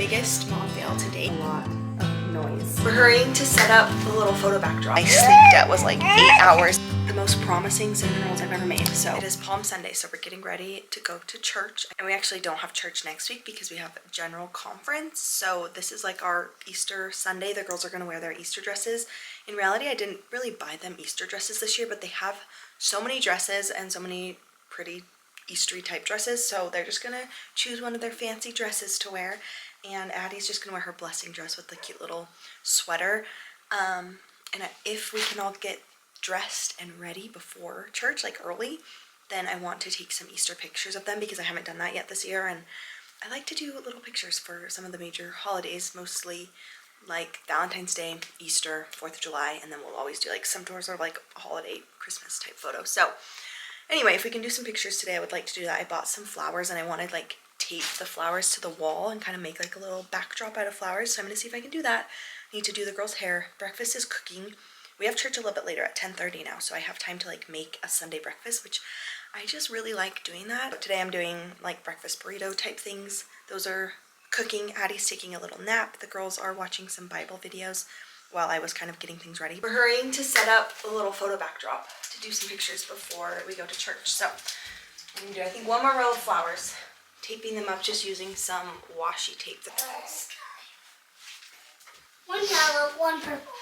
biggest mom fail to date. A lot of noise. We're hurrying to set up a little photo backdrop. My sleep debt was like 8 hours. The most promising cinnamon rolls I've ever made. So it is Palm Sunday, so we're getting ready to go to church. And we actually don't have church next week because we have general conference. So this is like our Easter Sunday. The girls are gonna wear their Easter dresses. In reality, I didn't really buy them Easter dresses this year, but they have so many dresses and so many pretty Eastery type dresses. So they're just gonna choose one of their fancy dresses to wear. And Addie's just gonna wear her blessing dress with the cute little sweater. And if we can all get dressed and ready before church, like early, then I want to take some Easter pictures of them because I haven't done that yet this year. And I like to do little pictures for some of the major holidays, mostly like Valentine's Day, Easter, 4th of July, and then we'll always do like some tours of like holiday Christmas type photos. So anyway, if we can do some pictures today, I would like to do that. I bought some flowers and I wanted like tape the flowers to the wall and kind of make like a little backdrop out of flowers. So I'm gonna see if I can do that. I need to do the girls' hair. Breakfast is cooking. We have church a little bit later at 10:30 now, so I have time to like make a Sunday breakfast, which I just really like doing that. But today I'm doing like breakfast burrito type things. Those are cooking. Addie's taking a little nap. The girls are watching some Bible videos while I was kind of getting things ready. We're hurrying to set up a little photo backdrop to do some pictures before we go to church. So I'm gonna do, I think, one more row of flowers, taping them up just using some washi tape. One yellow, one purple.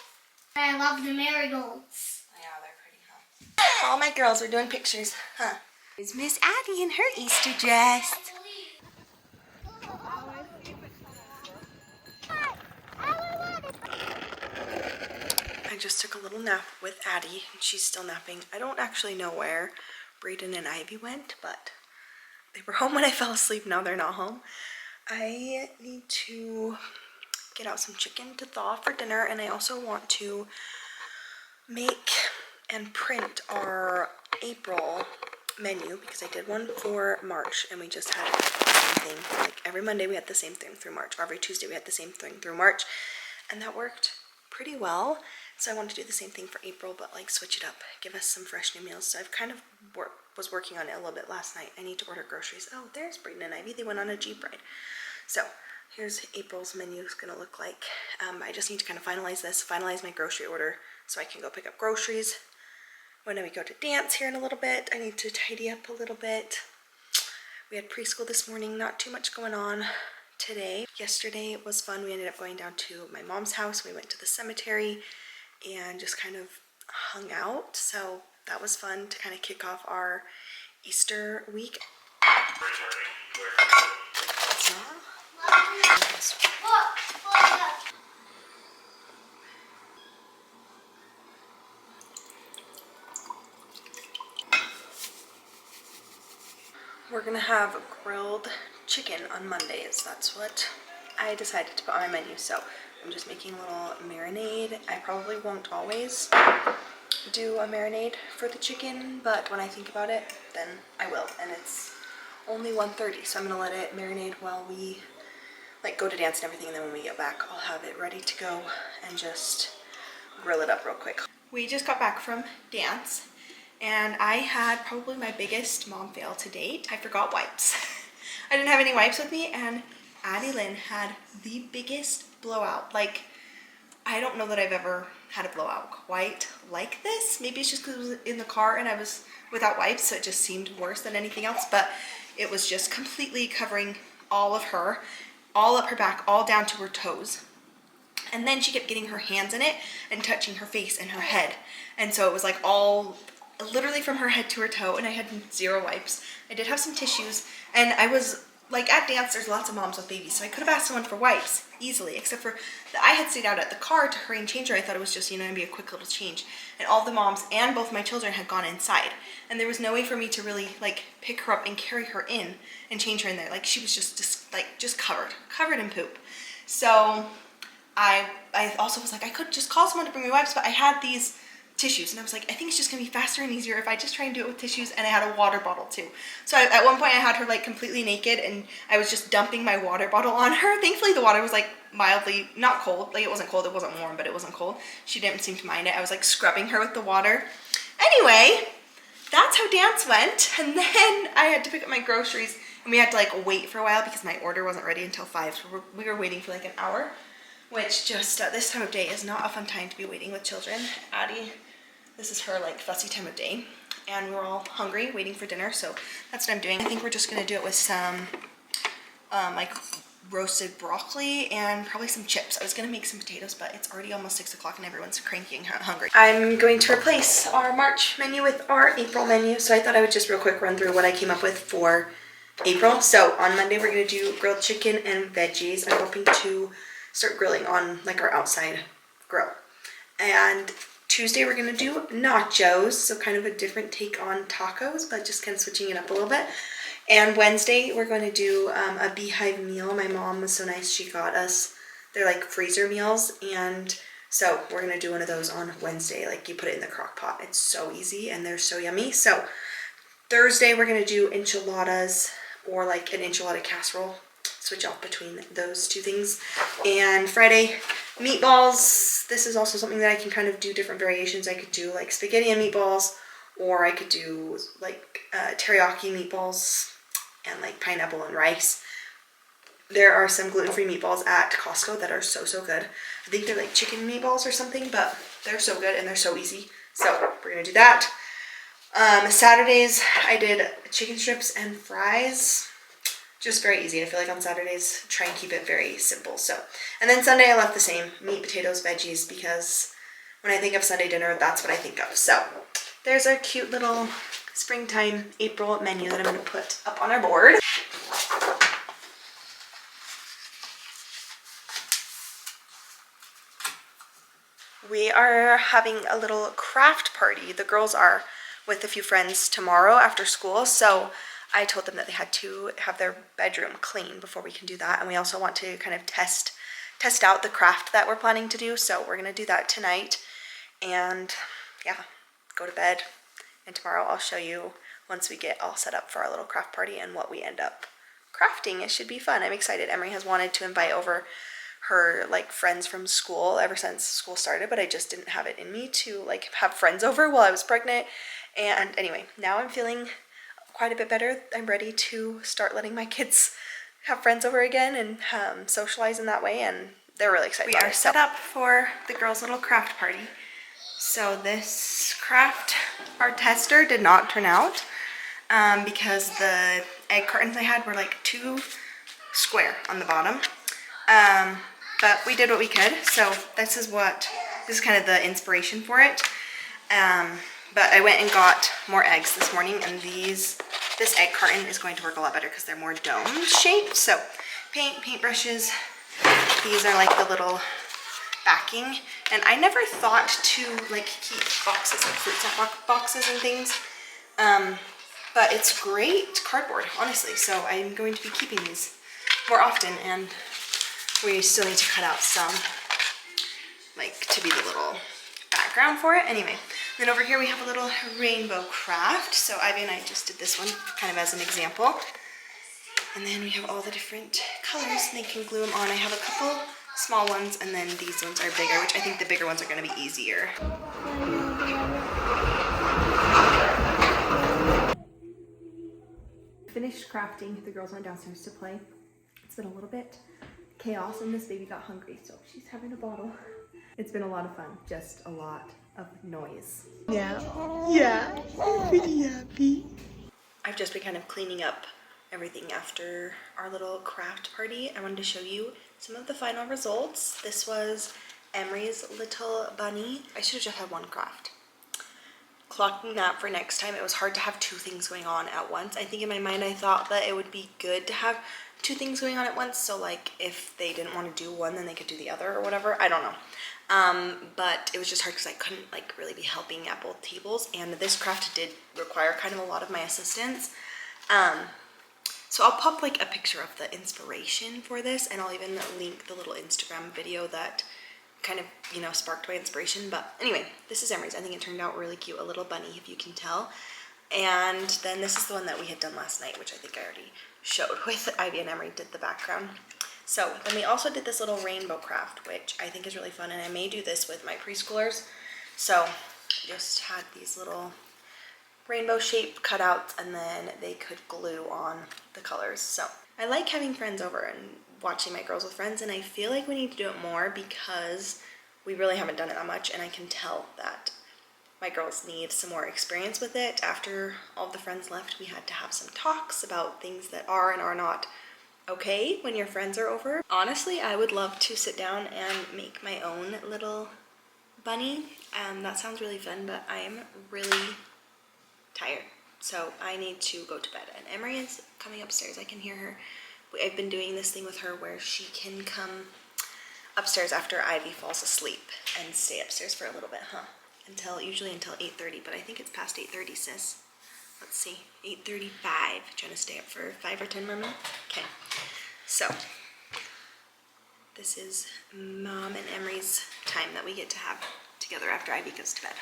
I love the marigolds. Yeah, they're pretty, huh? All my girls are doing pictures, huh? It's Miss Addie in her Easter dress. I just took a little nap with Addie, and she's still napping. I don't actually know where Brayden and Ivy went, but they were home when I fell asleep. Now they're not home. I need to get out some chicken to thaw for dinner, and I also want to make and print our April menu because I did one for March and we just had the same thing. Like every Monday we had the same thing through March. Every Tuesday we had the same thing through March, and that worked pretty well. So I want to do the same thing for April, but like switch it up, give us some fresh new meals. So I've kind of was working on it a little bit last night. I need to order groceries. Oh, there's Brayden and Ivy. They went on a Jeep ride. So here's April's menu is gonna look like. I just need to kind of finalize my grocery order so I can go pick up groceries. When we go to dance here in a little bit, I need to tidy up a little bit. We had preschool this morning, not too much going on today. Yesterday was fun. We ended up going down to my mom's house. We went to the cemetery and just kind of hung out. So that was fun to kind of kick off our Easter week. We're gonna have grilled chicken on Mondays. That's what I decided to put on my menu. So I'm just making a little marinade. I probably won't always do a marinade for the chicken, but when I think about it, then I will. And it's only 1:30, so I'm gonna let it marinate while we like go to dance and everything, and then when we get back, I'll have it ready to go and just grill it up real quick. We just got back from dance, and I had probably my biggest mom fail to date. I forgot wipes. I didn't have any wipes with me, and Addie Lynn had the biggest blowout. Like, I don't know that I've ever had a blowout quite like this. Maybe it's just because it was in the car and I was without wipes, so it just seemed worse than anything else, but it was just completely covering all of her, all up her back, all down to her toes. And then she kept getting her hands in it and touching her face and her head. And so it was like all literally from her head to her toe, and I had 0 wipes. I did have some tissues, and I was like, at dance there's lots of moms with babies, so I could have asked someone for wipes easily, except for that I had stayed out at the car to hurry and change her. I thought it was just, you know, gonna be a quick little change, and all the moms and both my children had gone inside, and there was no way for me to really like pick her up and carry her in and change her in there. Like, she was just covered in poop. So I also was like, I could just call someone to bring me wipes, but I had these tissues, and I was like, I think it's just gonna be faster and easier if I just try and do it with tissues. And I had a water bottle too, so at one point I had her like completely naked, and I was just dumping my water bottle on her. Thankfully the water was like mildly not cold, like it wasn't cold, it wasn't warm, but it wasn't cold. She didn't seem to mind it. I was like scrubbing her with the water. Anyway, that's how dance went, and then I had to pick up my groceries And we had to like wait for a while because my order wasn't ready until 5. So we were waiting for like an hour, which just this time of day is not a fun time to be waiting with children. Addie, this is her like fussy time of day. And we were all hungry, waiting for dinner. So that's what I'm doing. I think we're just gonna do it with some like roasted broccoli and probably some chips. I was gonna make some potatoes, but it's already almost 6 o'clock and everyone's cranky and hungry. I'm going to replace our March menu with our April menu. So I thought I would just real quick run through what I came up with for April. So on Monday, we're gonna do grilled chicken and veggies. I'm hoping to start grilling on like our outside grill. And Tuesday, we're gonna do nachos. So kind of a different take on tacos, but just kind of switching it up a little bit. And Wednesday, we're going to do a beehive meal. My mom was so nice. She got us, they're like freezer meals. And so we're going to do one of those on Wednesday. Like you put it in the crock pot. It's so easy and they're so yummy. So Thursday, we're going to do enchiladas or like an enchilada casserole. Switch off between those two things. And Friday, meatballs. This is also something that I can kind of do different variations. I could do like spaghetti and meatballs, or I could do like teriyaki meatballs and like pineapple and rice. There are some gluten-free meatballs at Costco that are so good. I think they're like chicken meatballs or something, but they're so good and they're so easy. So we're gonna do that. Saturdays, I did chicken strips and fries. Just very easy. I feel like on Saturdays, try and keep it very simple. So, and then Sunday I left the same, meat, potatoes, veggies, because when I think of Sunday dinner, that's what I think of. So there's our cute little springtime April menu that I'm going to put up on our board. We are having a little craft party. The girls are with a few friends tomorrow after school, so I told them that they had to have their bedroom clean before we can do that. And we also want to kind of test out the craft that we're planning to do. So we're going to do that tonight and yeah, go to bed. And tomorrow I'll show you once we get all set up for our little craft party and what we end up crafting. It should be fun. I'm excited. Emery has wanted to invite over her like friends from school ever since school started, but I just didn't have it in me to like have friends over while I was pregnant. And anyway, now I'm feeling quite a bit better. I'm ready to start letting my kids have friends over again and socialize in that way, and they're really excited. We are set up for the girls' little craft party. So this craft, our tester did not turn out because the egg cartons I had were like too square on the bottom. But we did what we could. So this is kind of the inspiration for it. But I went and got more eggs this morning, and this egg carton is going to work a lot better because they're more dome shaped. So paintbrushes, these are like the little backing. And I never thought to like keep boxes, like fruit snack boxes and things. But it's great cardboard, honestly. So I'm going to be keeping these more often, and we still need to cut out some like to be the little background for it. Anyway, then over here we have a little rainbow craft. So Ivy and I just did this one kind of as an example. And then we have all the different colors, and they can glue them on. I have a couple small ones, and then these ones are bigger, which I think the bigger ones are going to be easier. Finished crafting. The girls went downstairs to play. It's been a little bit chaos, and this baby got hungry, so she's having a bottle. It's been a lot of fun, just a lot of noise. Yeah, I'm pretty happy. I've just been kind of cleaning up everything after our little craft party. I wanted to show you some of the final results. This was Emery's little bunny. I should have just had one craft. Clocking that for next time. It was hard to have two things going on at once. I think in my mind I thought that it would be good to have two things going on at once, so like if they didn't want to do one, then they could do the other or whatever. I don't know. But it was just hard because I couldn't like really be helping at both tables, and this craft did require kind of a lot of my assistance. So I'll pop like a picture of the inspiration for this, and I'll even link the little Instagram video that kind of, you know, sparked my inspiration. But anyway, this is Emery's. I think it turned out really cute, a little bunny, if you can tell. And then this is the one that we had done last night, which I think I already showed with Ivy and Emery did the background. So then we also did this little rainbow craft, which I think is really fun, and I may do this with my preschoolers. So just had these little rainbow shape cutouts, and then they could glue on the colors. So I like having friends over and watching my girls with friends, and I feel like we need to do it more because we really haven't done it that much, and I can tell that my girls need some more experience with it. After all of the friends left, we had to have some talks about things that are and are not okay when your friends are over. Honestly, I would love to sit down and make my own little bunny. That sounds really fun, but I am really tired, so I need to go to bed. And Emery is coming upstairs. I can hear her. I've been doing this thing with her where she can come upstairs after Ivy falls asleep and stay upstairs for a little bit, usually until 8:30, but I think it's past 8:30, sis. Let's see, 8:35. Trying to stay up for 5 or 10 more minutes. Okay, so this is Mom and Emery's time that we get to have together after Ivy goes to bed,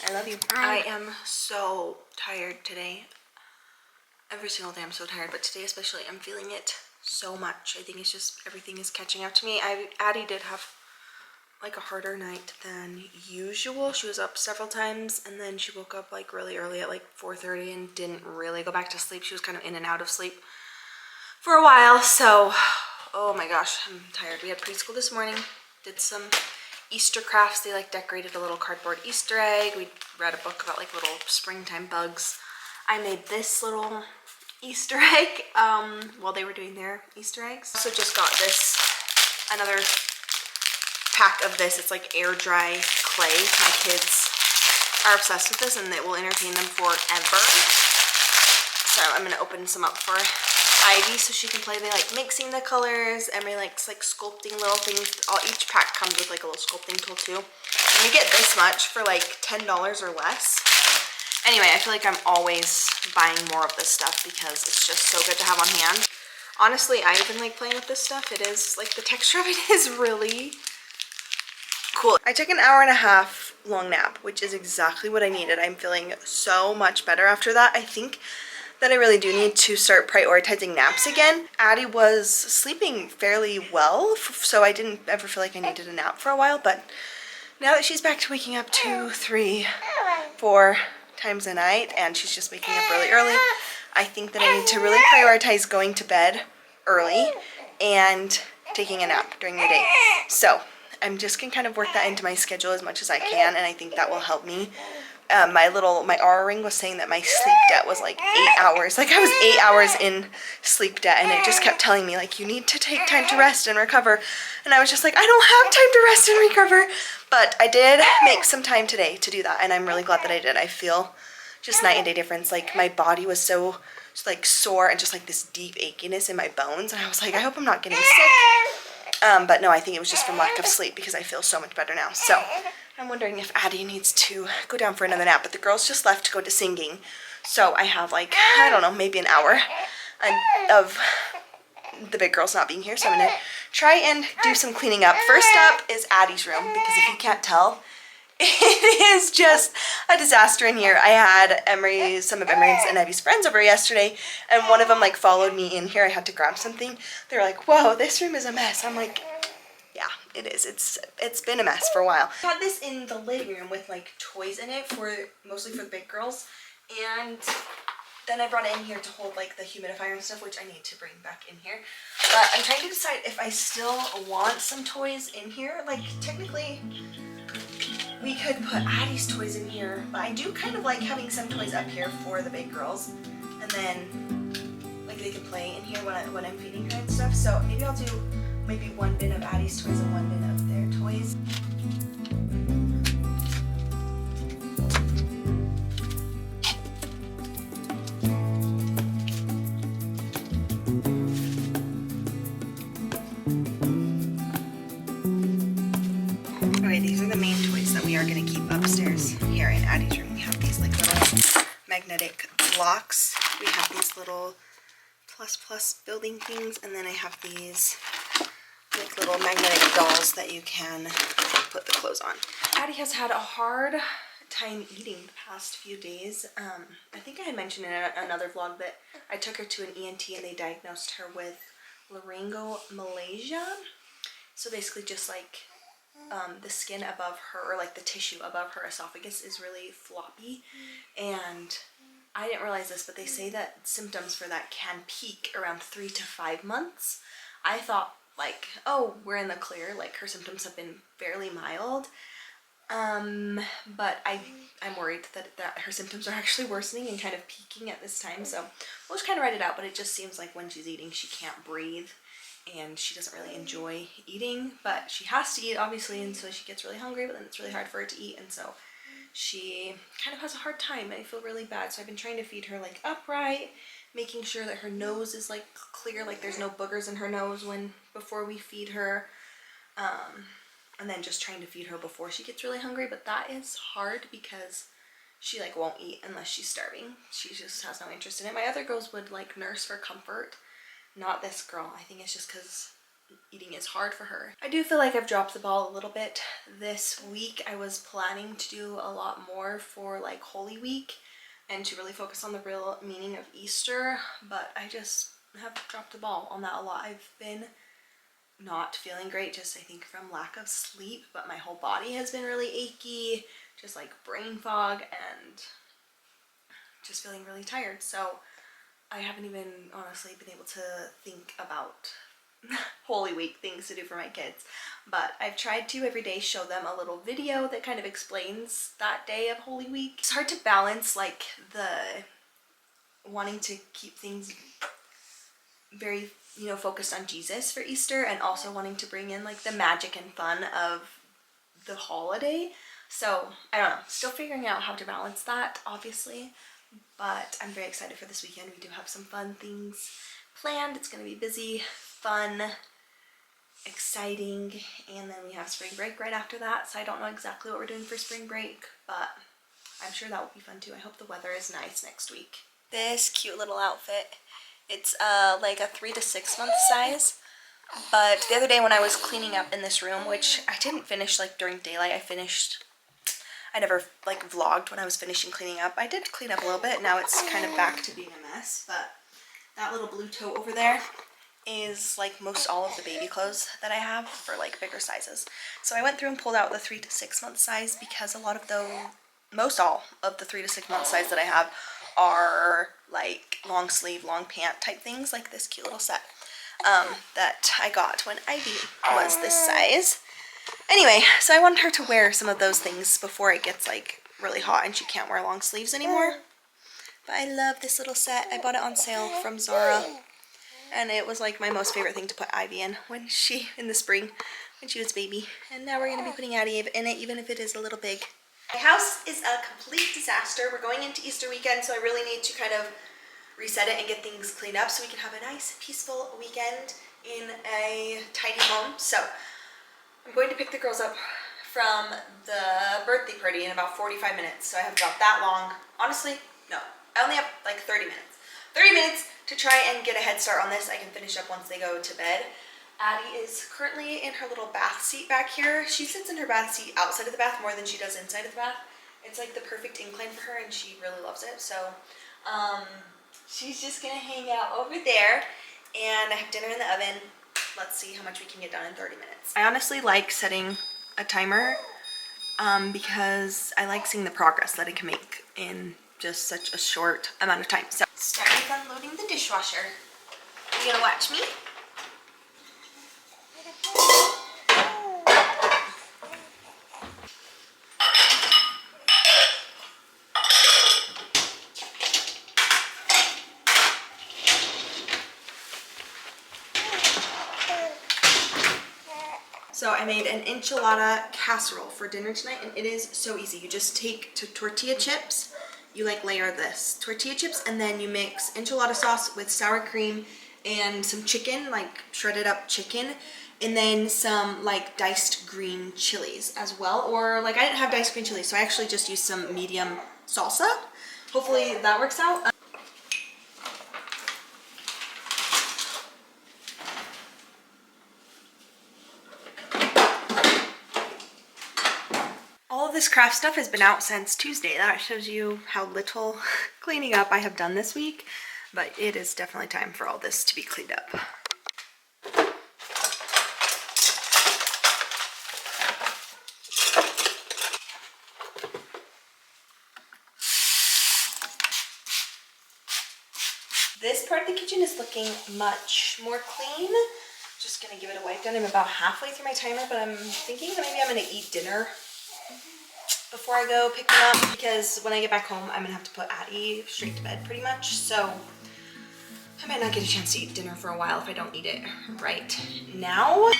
I love you. I am so tired today. Every single day I'm so tired, but today especially I'm feeling it so much. I think it's just everything is catching up to me. Addie did have like a harder night than usual. She was up several times, and then she woke up like really early at like 4:30 and didn't really go back to sleep. She was kind of in and out of sleep for a while, so oh my gosh, I'm tired. We had preschool this morning, did some Easter crafts. They like decorated a little cardboard Easter egg. We read a book about like little springtime bugs. I made this little Easter egg while they were doing their Easter eggs. Also just got this, another pack of this. It's like air dry clay. My kids are obsessed with this and it will entertain them forever. So I'm gonna open some up for Ivy so she can play. They like mixing the colors. Emery likes like sculpting little things. Each pack comes with like a little sculpting tool too. And you get this much for like $10 or less. Anyway, I feel like I'm always buying more of this stuff because it's just so good to have on hand. Honestly, I've been like playing with this stuff. It is like the texture of it is really cool. I took an hour and a half long nap, which is exactly what I needed. I'm feeling so much better after that. I think that I really do need to start prioritizing naps again. Addie was sleeping fairly well, so I didn't ever feel like I needed a nap for a while, but now that she's back to waking up 2, 3, 4 times a night, and she's just waking up really early, I think that I need to really prioritize going to bed early and taking a nap during the day. So I'm just gonna kind of work that into my schedule as much as I can, and I think that will help me. My Aura ring was saying that my sleep debt was like 8 hours. Like I was 8 hours in sleep debt, and it just kept telling me like, you need to take time to rest and recover. And I was just like, I don't have time to rest and recover. But I did make some time today to do that, and I'm really glad that I did. I feel just night and day difference. Like my body was so like sore and just like this deep achiness in my bones, and I was like, I hope I'm not getting sick. But no, I think it was just from lack of sleep because I feel so much better now. So I'm wondering if Addie needs to go down for another nap, but the girls just left to go to singing. So I have like, I don't know, maybe an hour of the big girls not being here. So I'm gonna try and do some cleaning up. First up is Addie's room, because if you can't tell, it is just a disaster in here. I had some of Emery's and Ivy's friends over yesterday, and one of them like followed me in here. I had to grab something. They were like, whoa, this room is a mess. I'm like, yeah, it is. It's been a mess for a while. I had this in the living room with like toys in it mostly for the big girls, and then I brought it in here to hold like the humidifier and stuff, which I need to bring back in here. But I'm trying to decide if I still want some toys in here. Like technically we could put Addie's toys in here, but I do kind of like having some toys up here for the big girls, and then like they can play in here when I'm feeding her and stuff. So maybe I'll do maybe one bin of Addie's toys and one bin of their toys. Okay, these are the main toys that we are going to keep upstairs here in Addie's room. We have these like little magnetic blocks. We have these little plus building things, and then I have these like little magnetic dolls that you can put the clothes on. Addie has had a hard time eating the past few days. I think I had mentioned in another vlog that I took her to an ENT and they diagnosed her with laryngomalacia. So basically just like the skin above her, or like the tissue above her esophagus is really floppy, and I didn't realize this, but they say that symptoms for that can peak around 3 to 5 months. I thought like, oh, we're in the clear, like her symptoms have been fairly mild. But I'm worried that her symptoms are actually worsening and kind of peaking at this time, so we'll just kind of write it out. But it just seems like when she's eating, she can't breathe, and she doesn't really enjoy eating, but she has to eat, obviously, and so she gets really hungry, but then it's really hard for her to eat, and so she kind of has a hard time, and I feel really bad. So I've been trying to feed her like upright, making sure that her nose is like clear, like there's no boogers in her nose before we feed her. And then just trying to feed her before she gets really hungry, but that is hard because she like won't eat unless she's starving. She just has no interest in it. My other girls would like nurse for comfort, not this girl. I think it's just because eating is hard for her. I do feel like I've dropped the ball a little bit this week. I was planning to do a lot more for like Holy Week and to really focus on the real meaning of Easter, but I just have dropped the ball on that a lot. I've been not feeling great, just I think from lack of sleep, but my whole body has been really achy, just like brain fog, and just feeling really tired. So I haven't even honestly been able to think about Holy Week things to do for my kids, but I've tried to every day show them a little video that kind of explains that day of Holy Week. It's hard to balance like the wanting to keep things very, you know, focused on Jesus for Easter, and also wanting to bring in like the magic and fun of the holiday. So I don't know, still figuring out how to balance that, obviously, but I'm very excited for this weekend. We do have some fun things planned. It's going to be busy, fun, exciting, and then we have spring break right after that, so I don't know exactly what we're doing for spring break, but I'm sure that will be fun too. I hope the weather is nice next week. This cute little outfit, it's like a 3 to 6 month size, but the other day when I was cleaning up in this room, which I didn't finish like during daylight, I never like vlogged when I was finishing cleaning up. I did clean up a little bit, now it's kind of back to being a mess, but that little blue tote over there is like most all of the baby clothes that I have for like bigger sizes. So I went through and pulled out the 3 to 6 month size because most all of the 3 to 6 month size that I have are like long sleeve, long pant type things, like this cute little set that I got when Ivy was this size. Anyway, so I wanted her to wear some of those things before it gets like really hot and she can't wear long sleeves anymore. But I love this little set. I bought it on sale from Zara, and it was like my most favorite thing to put Ivy in in the spring when she was a baby. And now we're going to be putting Addie in it, even if it is a little big. My house is a complete disaster. We're going into Easter weekend, so I really need to kind of reset it and get things cleaned up so we can have a nice, peaceful weekend in a tidy home. So I'm going to pick the girls up from the birthday party in about 45 minutes. So I have about that long. Honestly, no. I only have like 30 minutes. 30 minutes to try and get a head start on this. I can finish up once they go to bed. Addie is currently in her little bath seat back here. She sits in her bath seat outside of the bath more than she does inside of the bath. It's like the perfect incline for her, and she really loves it. So she's just gonna hang out over there, and I have dinner in the oven. Let's see how much we can get done in 30 minutes. I honestly like setting a timer because I like seeing the progress that I can make in just such a short amount of time. So start with unloading the dishwasher. You gonna watch me? So I made an enchilada casserole for dinner tonight, and it is so easy. You just take tortilla chips, you like layer this tortilla chips, and then you mix enchilada sauce with sour cream and some chicken, like shredded up chicken, and then some like diced green chilies as well. Or like I didn't have diced green chilies, so I actually just used some medium salsa. Hopefully that works out. All of this craft stuff has been out since Tuesday. That shows you how little cleaning up I have done this week, but it is definitely time for all this to be cleaned up. kitchen is looking much more clean. Just gonna give it a wipe down. I'm about halfway through my timer, but I'm thinking that maybe I'm gonna eat dinner before I go pick them up, because when I get back home, I'm gonna have to put Addie straight to bed pretty much. So I might not get a chance to eat dinner for a while if I don't eat it right now.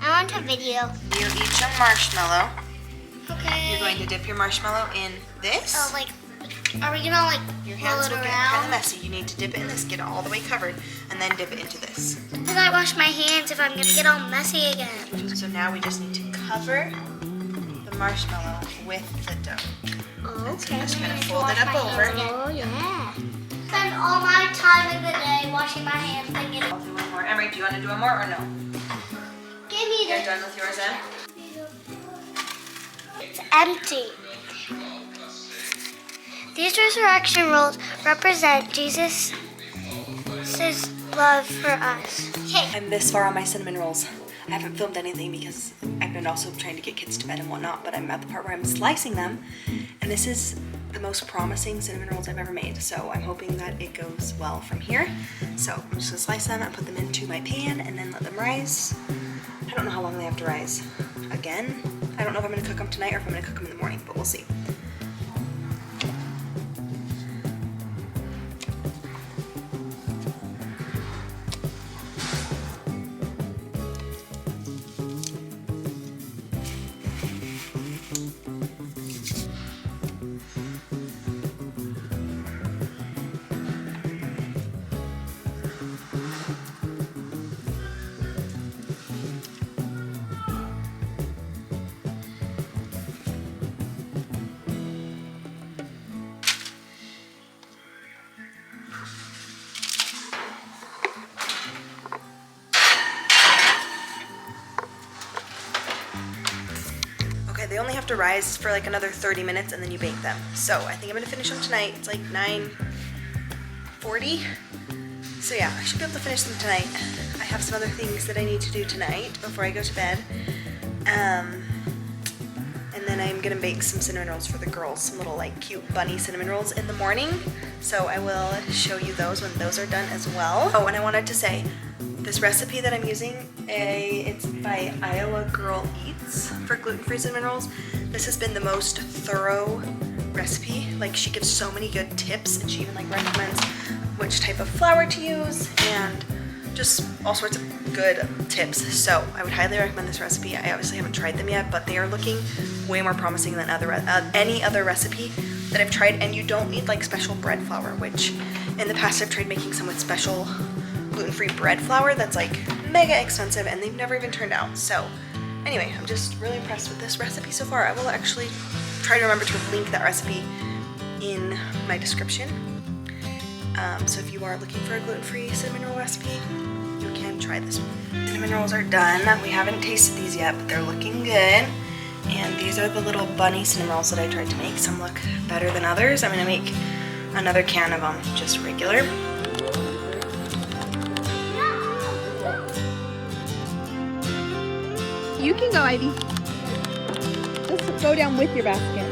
I want a video. You eat your marshmallow. Okay. You're going to dip your marshmallow in this. Oh, like, are we gonna like Your roll hands it will get kind of around? messy. You need to dip it in this, get it all the way covered, and then dip it into this. Then I wash my hands if I'm gonna get all messy again. So now we just need to cover the marshmallow with the dough. Okay. I'm just gonna fold it up over. Oh yeah. Spend all my time in the day washing my hands and getting. I'll do one more. Emery, do you want to do one more or no? Give me You're the. done with yours, Em? It's empty. These resurrection rolls represent Jesus' love for us. Okay. I'm this far on my cinnamon rolls. I haven't filmed anything because I've been also trying to get kids to bed and whatnot, but I'm at the part where I'm slicing them, and this is the most promising cinnamon rolls I've ever made, so I'm hoping that it goes well from here. So I'm just gonna slice them and put them into my pan and then let them rise. I don't know how long they have to rise. Again, I don't know if I'm gonna cook them tonight or if I'm gonna cook them in the morning, but we'll see. They only have to rise for like another 30 minutes and then you bake them. So I think I'm gonna finish them tonight. It's like 9:40. So yeah, I should be able to finish them tonight. I have some other things that I need to do tonight before I go to bed. And then I'm gonna bake some cinnamon rolls for the girls, some little like cute bunny cinnamon rolls in the morning. So I will show you those when those are done as well. Oh, and I wanted to say, this recipe that I'm using, it's by Iowa Girl Eats for gluten-free cinnamon rolls. This has been the most thorough recipe. Like, she gives so many good tips, and she even like recommends which type of flour to use and just all sorts of good tips. So I would highly recommend this recipe. I obviously haven't tried them yet, but they are looking way more promising than any other recipe that I've tried. And you don't need like special bread flour, which in the past I've tried making some with special gluten-free bread flour that's like mega expensive and they've never even turned out. So anyway, I'm just really impressed with this recipe so far. I will actually try to remember to link that recipe in my description. So if you are looking for a gluten-free cinnamon roll recipe, you can try this one. Cinnamon rolls are done. We haven't tasted these yet, but they're looking good. And these are the little bunny cinnamon rolls that I tried to make. Some look better than others. I'm gonna make another can of them, just regular. You can go, Ivy. Just go down with your basket.